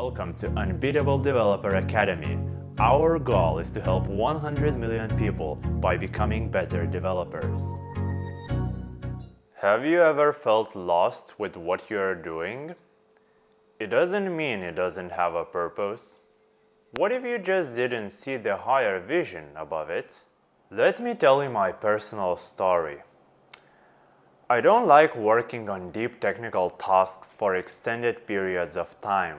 Welcome to Unbeatable Developer Academy. Our goal is to help 100 million people by becoming better developers. Have you ever felt lost with what you are doing? It doesn't mean it doesn't have a purpose. What if you just didn't see the higher vision above it? Let me tell you my personal story. I don't like working on deep technical tasks for extended periods of time.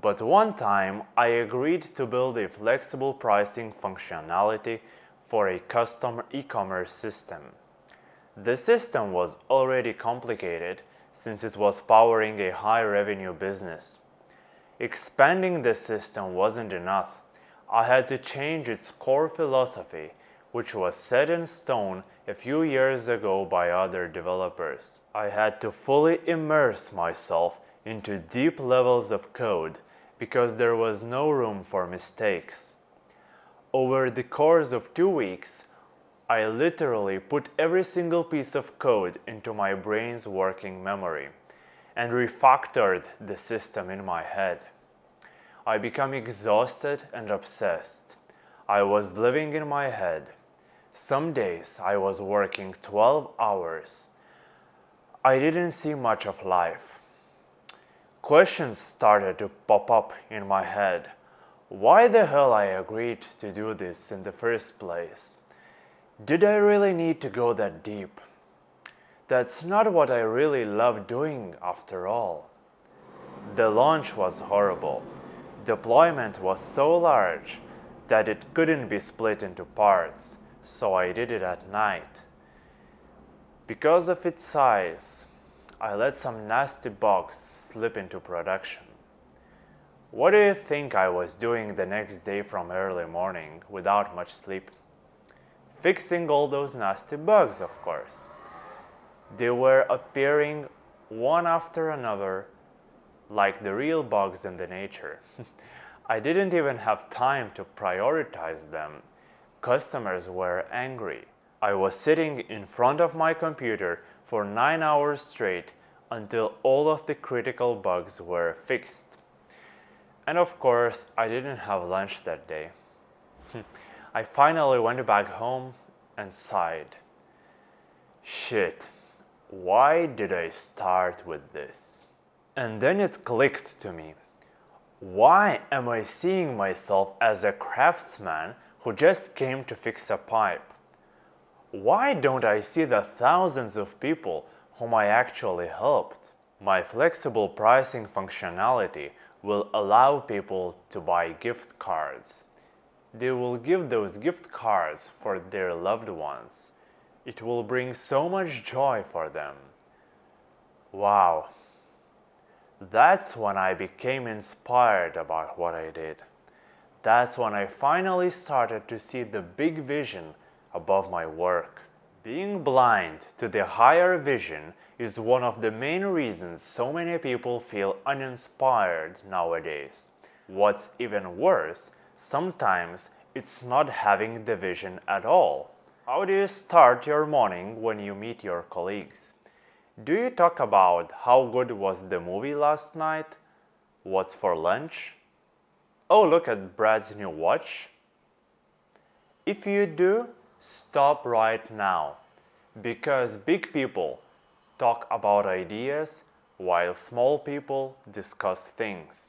But one time, I agreed to build a flexible pricing functionality for a custom e-commerce system. The system was already complicated since it was powering a high-revenue business. Expanding the system wasn't enough. I had to change its core philosophy, which was set in stone a few years ago by other developers. I had to fully immerse myself into deep levels of code because there was no room for mistakes. Over the course of 2 weeks, I literally put every single piece of code into my brain's working memory and refactored the system in my head. I became exhausted and obsessed. I was living in my head. Some days I was working 12 hours. I didn't see much of life. Questions started to pop up in my head. Why the hell I agreed to do this in the first place? Did I really need to go that deep? That's not what I really love doing after all. The launch was horrible. Deployment was so large that it couldn't be split into parts, so I did it at night. Because of its size, I let some nasty bugs slip into production. What do you think I was doing the next day from early morning without much sleep? Fixing all those nasty bugs, of course. They were appearing one after another like the real bugs in the nature. I didn't even have time to prioritize them. Customers were angry. I was sitting in front of my computer for 9 hours straight until all of the critical bugs were fixed. And of course, I didn't have lunch that day. I finally went back home and sighed. Shit, why did I start with this? And then it clicked to me. Why am I seeing myself as a craftsman who just came to fix a pipe? Why don't I see the thousands of people whom I actually helped? My flexible pricing functionality will allow people to buy gift cards. They will give those gift cards for their loved ones. It will bring so much joy for them. Wow. That's when I became inspired about what I did. That's when I finally started to see the big vision above my work. Being blind to the higher vision is one of the main reasons so many people feel uninspired nowadays. What's even worse, sometimes it's not having the vision at all. How do you start your morning when you meet your colleagues? Do you talk about how good was the movie last night? What's for lunch? Oh, look at Brad's new watch. If you do, stop right now, because big people talk about ideas while small people discuss things.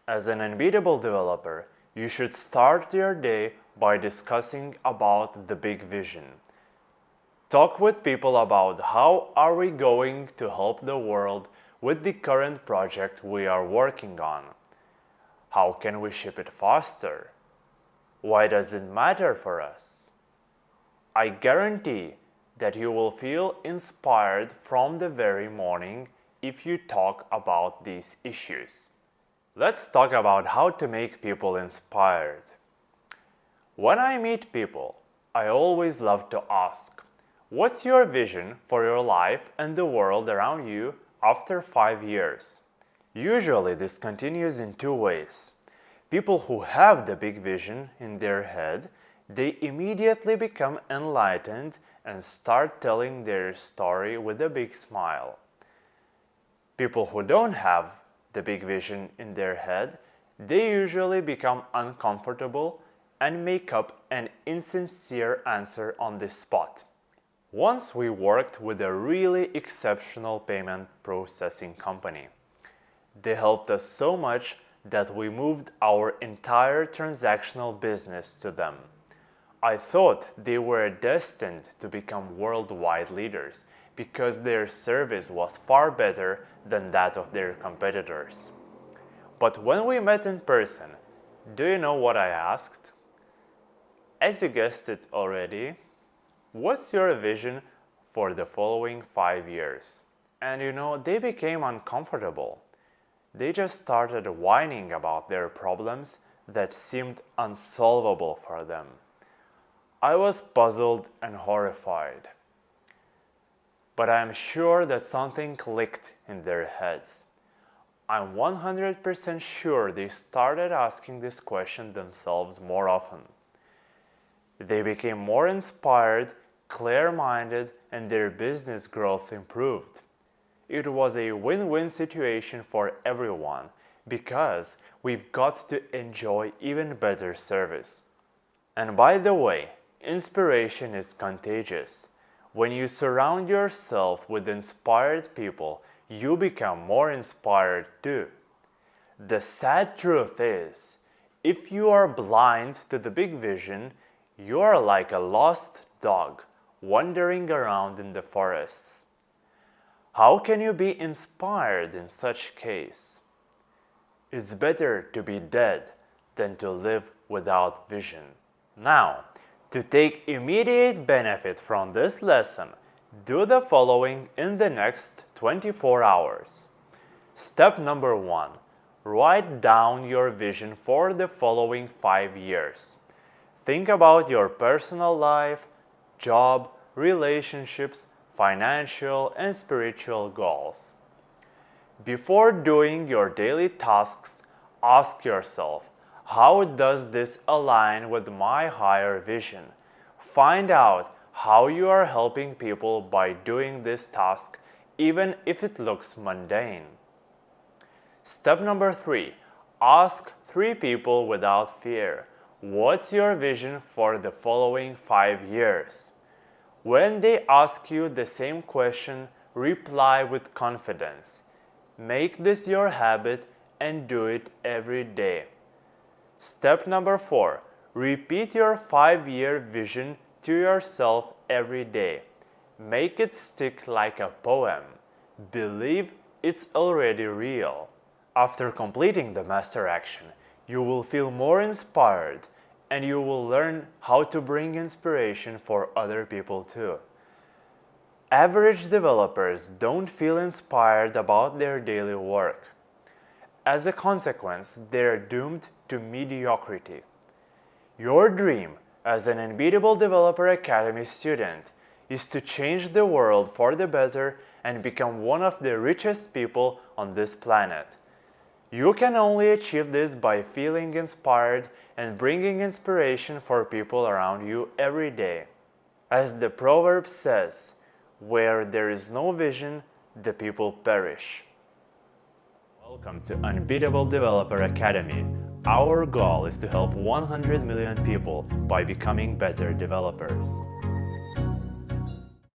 As an unbeatable developer, you should start your day by discussing about the big vision. Talk with people about how are we going to help the world with the current project we are working on. How can we ship it faster? Why does it matter for us? I guarantee that you will feel inspired from the very morning if you talk about these issues. Let's talk about how to make people inspired. When I meet people, I always love to ask, what's your vision for your life and the world around you after 5 years? Usually this continues in 2 ways. People who have the big vision in their head, they immediately become enlightened and start telling their story with a big smile. People who don't have the big vision in their head, they usually become uncomfortable and make up an insincere answer on the spot. Once we worked with a really exceptional payment processing company. They helped us so much that we moved our entire transactional business to them. I thought they were destined to become worldwide leaders because their service was far better than that of their competitors. But when we met in person, do you know what I asked? As you guessed it already, what's your vision for the following 5 years? And they became uncomfortable. They just started whining about their problems that seemed unsolvable for them. I was puzzled and horrified. But I am sure that something clicked in their heads. I'm 100% sure they started asking this question themselves more often. They became more inspired, clear-minded, and their business growth improved. It was a win-win situation for everyone because we've got to enjoy even better service. And by the way, inspiration is contagious. When you surround yourself with inspired people, you become more inspired too. The sad truth is, if you are blind to the big vision, you are like a lost dog wandering around in the forests. How can you be inspired in such case? It's better to be dead than to live without vision. Now, to take immediate benefit from this lesson, do the following in the next 24 hours. Step number 1. Write down your vision for the following 5 years. Think about your personal life, job, relationships, financial and spiritual goals. Before doing your daily tasks, ask yourself, how does this align with my higher vision? Find out how you are helping people by doing this task, even if it looks mundane. Step number 3. Ask 3 people without fear. What's your vision for the following 5 years? When they ask you the same question, reply with confidence. Make this your habit and do it every day. Step number 4. Repeat your 5-year vision to yourself every day. Make it stick like a poem. Believe it's already real. After completing the master action, you will feel more inspired and you will learn how to bring inspiration for other people too. Average developers don't feel inspired about their daily work. As a consequence, they are doomed to mediocrity. Your dream as an Unbeatable Developer Academy student is to change the world for the better and become one of the richest people on this planet. You can only achieve this by feeling inspired and bringing inspiration for people around you every day. As the proverb says, where there is no vision, the people perish. Welcome to Unbeatable Developer Academy. Our goal is to help 100 million people by becoming better developers.